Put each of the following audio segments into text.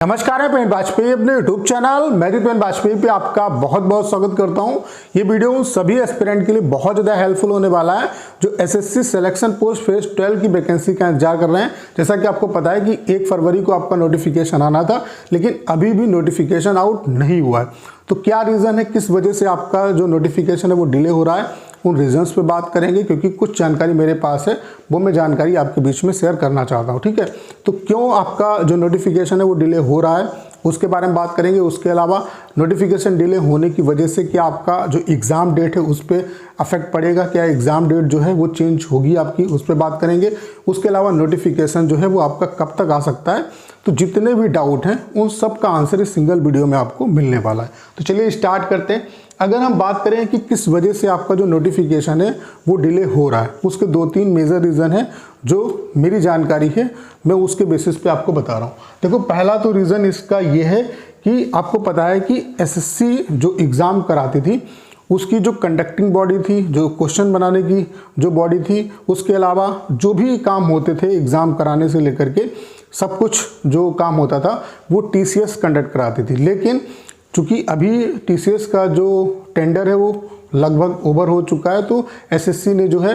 नमस्कार है पेन वाजपेयी अपने यूट्यूब चैनल मैरी पेन वाजपेयी पे आपका बहुत बहुत स्वागत करता हूं। ये वीडियो सभी एस्पिरेंट के लिए बहुत ज़्यादा हेल्पफुल होने वाला है जो एसएससी सिलेक्शन पोस्ट फेज 12 की वैकेंसी का इंतजार कर रहे हैं। जैसा कि आपको पता है कि 1 फरवरी को आपका नोटिफिकेशन आना था, लेकिन अभी भी नोटिफिकेशन आउट नहीं हुआ है। तो क्या रीज़न है, किस वजह से आपका जो नोटिफिकेशन है वो डिले हो रहा है, उन रीजंस पे बात करेंगे, क्योंकि कुछ जानकारी मेरे पास है वो मैं जानकारी आपके बीच में शेयर करना चाहता हूँ। ठीक है, तो क्यों आपका जो नोटिफिकेशन है वो डिले हो रहा है उसके बारे में बात करेंगे। उसके अलावा नोटिफिकेशन डिले होने की वजह से क्या आपका जो एग्ज़ाम डेट है उस पर अफेक्ट पड़ेगा, क्या एग्ज़ाम डेट जो है वो चेंज होगी आपकी, उस पर बात करेंगे। उसके अलावा नोटिफिकेशन जो है वो आपका कब तक आ सकता है, तो जितने भी डाउट हैं उन सब का आंसर इस सिंगल वीडियो में आपको मिलने वाला है। तो चलिए स्टार्ट करते हैं। अगर हम बात करें कि किस वजह से आपका जो नोटिफिकेशन है वो डिले हो रहा है, उसके 2-3 मेजर रीज़न है जो मेरी जानकारी है मैं उसके बेसिस पे आपको बता रहा हूँ। देखो, पहला तो रीज़न इसका ये है कि आपको पता है कि एसएससी जो एग्ज़ाम कराती थी उसकी जो कंडक्टिंग बॉडी थी, जो क्वेश्चन बनाने की जो बॉडी थी, उसके अलावा जो भी काम होते थे एग्ज़ाम कराने से लेकर के सब कुछ जो काम होता था वो टीसीएस कंडक्ट कराती थी। लेकिन चूँकि अभी टीसीएस का जो टेंडर है वो लगभग ओवर हो चुका है, तो एसएससी ने जो है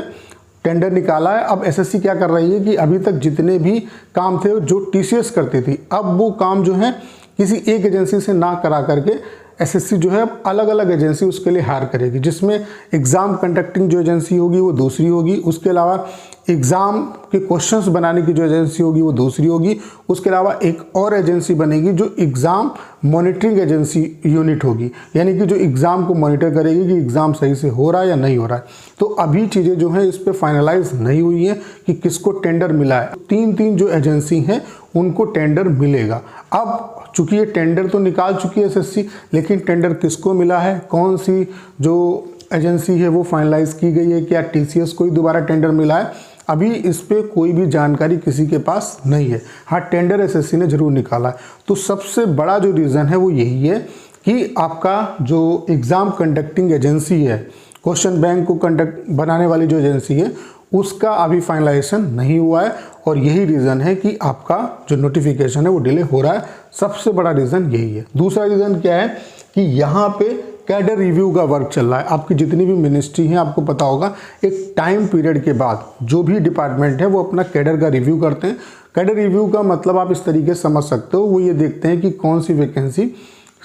टेंडर निकाला है। अब एसएससी क्या कर रही है कि अभी तक जितने भी काम थे जो टीसीएस करती थी, अब वो काम जो है किसी एक एजेंसी से ना करा करके एसएससी जो है अलग अलग एजेंसी उसके लिए हायर करेगी, जिसमें एग्ज़ाम कंडक्टिंग जो एजेंसी होगी वो दूसरी होगी, उसके अलावा एग्ज़ाम के क्वेश्चंस बनाने की जो एजेंसी होगी वो दूसरी होगी, उसके अलावा एक और एजेंसी बनेगी जो एग्ज़ाम मॉनिटरिंग एजेंसी यूनिट होगी, यानी कि जो एग्ज़ाम को मॉनिटर करेगी कि एग्ज़ाम सही से हो रहा है या नहीं हो रहा है। तो अभी चीज़ें जो हैं इस पर फाइनलाइज नहीं हुई हैं कि किसको टेंडर मिला है। 3 जो एजेंसी हैं उनको टेंडर मिलेगा। अब चूँकि ये टेंडर तो निकाल चुकी है एसएससी, लेकिन टेंडर किसको मिला है, कौन सी जो एजेंसी है वो फाइनलाइज की गई है, क्या टीसीएस को ही दोबारा टेंडर मिला है, अभी इस पे कोई भी जानकारी किसी के पास नहीं है। हाँ, टेंडर एसएससी ने जरूर निकाला है। तो सबसे बड़ा जो रीज़न है वो यही है कि आपका जो एग्ज़ाम कंडक्टिंग एजेंसी है, क्वेश्चन बैंक को कंडक्ट बनाने वाली जो एजेंसी है, उसका अभी फाइनलाइजेशन नहीं हुआ है, और यही रीज़न है कि आपका जो नोटिफिकेशन है वो डिले हो रहा है। सबसे बड़ा रीज़न यही है। दूसरा रीज़न क्या है कि यहाँ पे कैडर रिव्यू का वर्क चल रहा है। आपकी जितनी भी मिनिस्ट्री हैं, आपको पता होगा एक टाइम पीरियड के बाद जो भी डिपार्टमेंट है वो अपना कैडर का रिव्यू करते हैं। कैडर रिव्यू का मतलब आप इस तरीके से समझ सकते हो, वो ये देखते हैं कि कौन सी वैकेंसी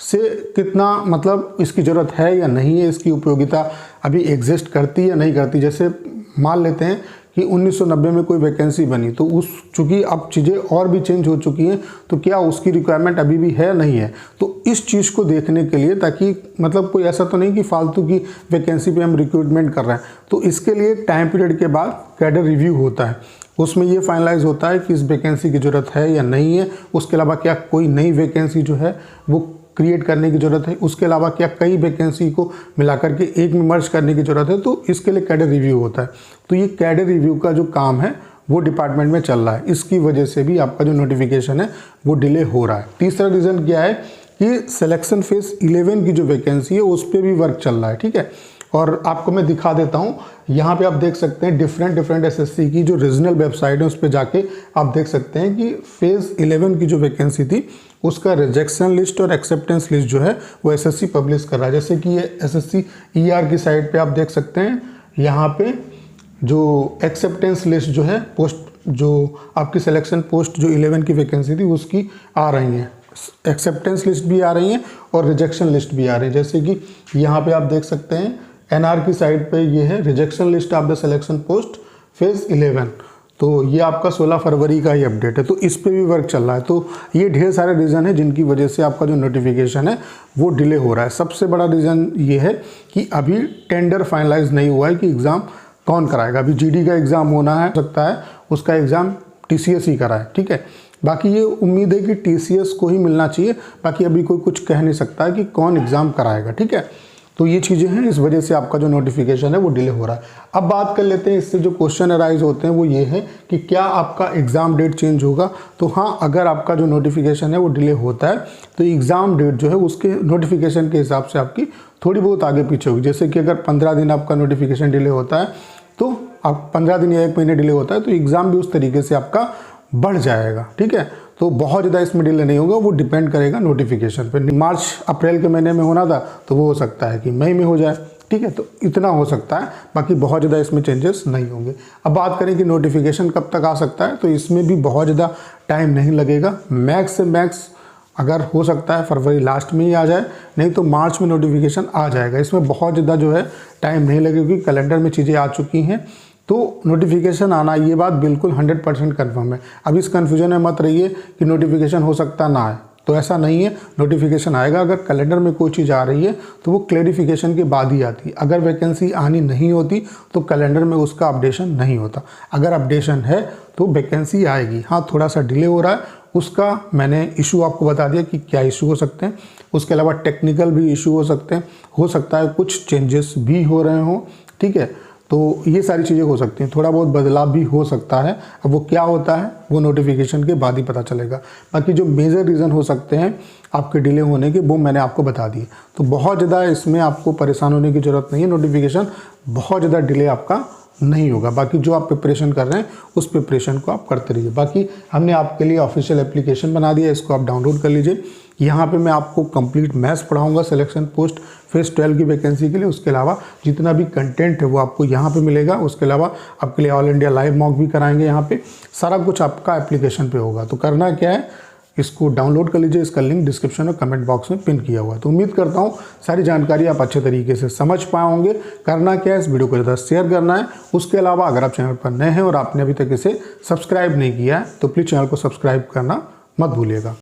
से कितना मतलब इसकी ज़रूरत है या नहीं है, इसकी उपयोगिता अभी एग्जिस्ट करती है या नहीं करती। जैसे मान लेते हैं कि 1990 में कोई वैकेंसी बनी, तो उस चूँकि अब चीज़ें और भी चेंज हो चुकी हैं, तो क्या उसकी रिक्वायरमेंट अभी भी है नहीं है। तो इस चीज़ को देखने के लिए, ताकि मतलब कोई ऐसा तो नहीं कि फालतू की वैकेंसी पे हम रिक्रूटमेंट कर रहे हैं, तो इसके लिए टाइम पीरियड के बाद कैडर रिव्यू होता है। उसमें ये फाइनलाइज होता है कि इस वैकेंसी की ज़रूरत है या नहीं है, उसके अलावा क्या कोई नई वैकेंसी जो है वो क्रिएट करने की ज़रूरत है, उसके अलावा क्या कई वैकेंसी को मिलाकर के एक में मर्ज करने की ज़रूरत है, तो इसके लिए कैडर रिव्यू होता है। तो ये कैडर रिव्यू का जो काम है वो डिपार्टमेंट में चल रहा है, इसकी वजह से भी आपका जो नोटिफिकेशन है वो डिले हो रहा है। तीसरा रीज़न क्या है कि सिलेक्शन फेज 11 की जो वैकेंसी है उस पर भी वर्क चल रहा है। ठीक है, और आपको मैं दिखा देता हूँ, यहाँ पे आप देख सकते हैं डिफरेंट एसएससी की जो रीजनल वेबसाइट है उस पर जाके आप देख सकते हैं कि फेज़ 11 की जो वैकेंसी थी उसका रिजेक्शन लिस्ट और एक्सेप्टेंस लिस्ट जो है वो एसएससी पब्लिश कर रहा है। जैसे कि ये एसएससी ईआर की साइट पे आप देख सकते हैं, यहाँ पे जो एक्सेप्टेंस लिस्ट जो है पोस्ट जो आपकी सिलेक्शन पोस्ट जो 11 की वैकेंसी थी उसकी आ रही हैं, एक्सेप्टेंस लिस्ट भी आ रही हैं और रिजेक्शन लिस्ट भी आ रही है। जैसे कि यहाँ पे आप देख सकते हैं एनआर की साइट पे ये है rejection list of the selection post phase 11, तो ये आपका 16 फरवरी का ही अपडेट है, तो इस पे भी वर्क चल रहा है। तो ये ढेर सारे रीज़न है जिनकी वजह से आपका जो नोटिफिकेशन है वो डिले हो रहा है। सबसे बड़ा रीज़न ये है कि अभी टेंडर फाइनलाइज नहीं हुआ है कि एग्ज़ाम कौन कराएगा। अभी जीडी का एग्ज़ाम होना है, सकता है उसका एग्ज़ाम टीसीएस ही कराए। ठीक है, बाकी ये उम्मीद है कि टीसीएस को ही मिलना चाहिए, बाकी अभी कोई कुछ कह नहीं सकता है कि कौन एग्ज़ाम कराएगा। ठीक है, तो ये चीज़ें हैं, इस वजह से आपका जो नोटिफिकेशन है वो डिले हो रहा है। अब बात कर लेते हैं, इससे जो क्वेश्चन अराइज होते हैं वो ये है कि क्या आपका एग्ज़ाम डेट चेंज होगा। तो हाँ, अगर आपका जो नोटिफिकेशन है वो डिले होता है तो एग्ज़ाम डेट जो है उसके नोटिफिकेशन के हिसाब से आपकी थोड़ी बहुत आगे पीछे होगी। जैसे कि अगर 15 दिन आपका नोटिफिकेशन डिले होता है तो आप 15 दिन या 1 महीने डिले होता है तो एग्ज़ाम भी उस तरीके से आपका बढ़ जाएगा। ठीक है, तो बहुत ज़्यादा इसमें डिले नहीं होगा, वो डिपेंड करेगा नोटिफिकेशन पे। मार्च अप्रैल के महीने में होना था तो वो हो सकता है कि मई में हो जाए, ठीक है, तो इतना हो सकता है, बाकी बहुत ज़्यादा इसमें चेंजेस नहीं होंगे। अब बात करें कि नोटिफिकेशन कब तक आ सकता है, तो इसमें भी बहुत ज़्यादा टाइम नहीं लगेगा। मैक्स से मैक्स अगर हो सकता है फरवरी लास्ट में ही आ जाए, नहीं तो मार्च में नोटिफिकेशन आ जाएगा। इसमें बहुत ज़्यादा जो है टाइम नहीं लगेगा क्योंकि कैलेंडर में चीज़ें आ चुकी हैं, तो नोटिफिकेशन आना ये बात बिल्कुल 100% कन्फर्म है। अब इस कन्फ्यूजन में मत रहिए कि नोटिफिकेशन हो सकता ना आए, तो ऐसा नहीं है, नोटिफिकेशन आएगा। अगर कैलेंडर में कोई चीज़ आ रही है तो वो क्लेरिफिकेशन के बाद ही आती है। अगर वैकेंसी आनी नहीं होती तो कैलेंडर में उसका अपडेशन नहीं होता। अगर अपडेशन है तो वैकेंसी आएगी। हाँ, थोड़ा सा डिले हो रहा है, उसका मैंने इशू आपको बता दिया कि क्या इशू हो सकते हैं। उसके अलावा टेक्निकल भी इशू हो सकते हैं, हो सकता है कुछ चेंजेस भी हो रहे हों, ठीक है, तो ये सारी चीज़ें हो सकती हैं। थोड़ा बहुत बदलाव भी हो सकता है, अब वो क्या होता है वो नोटिफिकेशन के बाद ही पता चलेगा। बाकी जो मेजर रीज़न हो सकते हैं आपके डिले होने के वो मैंने आपको बता दिए, तो बहुत ज़्यादा इसमें आपको परेशान होने की ज़रूरत नहीं है। नोटिफिकेशन बहुत ज़्यादा डिले आपका नहीं होगा। बाकी जो आप प्रिपरेशन कर रहे हैं उस प्रिपरेशन को आप करते रहिए। बाकी हमने आपके लिए ऑफिशियल एप्लीकेशन बना दिया, इसको आप डाउनलोड कर लीजिए। यहाँ पे मैं आपको कंप्लीट मैथ्स पढ़ाऊंगा सिलेक्शन पोस्ट फेज 12 की वैकेंसी के लिए। उसके अलावा जितना भी कंटेंट है वो आपको यहाँ पे मिलेगा। उसके अलावा आपके लिए ऑल इंडिया लाइव मॉक भी कराएंगे। यहाँ पे सारा कुछ आपका एप्लीकेशन पे होगा। तो करना क्या है, इसको डाउनलोड कर लीजिए, इसका लिंक डिस्क्रिप्शन और कमेंट बॉक्स में पिन किया हुआ है। तो उम्मीद करता हूँ सारी जानकारी आप अच्छे तरीके से समझ पाए होंगे। करना क्या है, इस वीडियो को ज़्यादा शेयर करना है। उसके अलावा अगर आप चैनल पर नए हैं और आपने अभी तक इसे सब्सक्राइब नहीं किया है तो प्लीज़ चैनल को सब्सक्राइब करना मत भूलिएगा।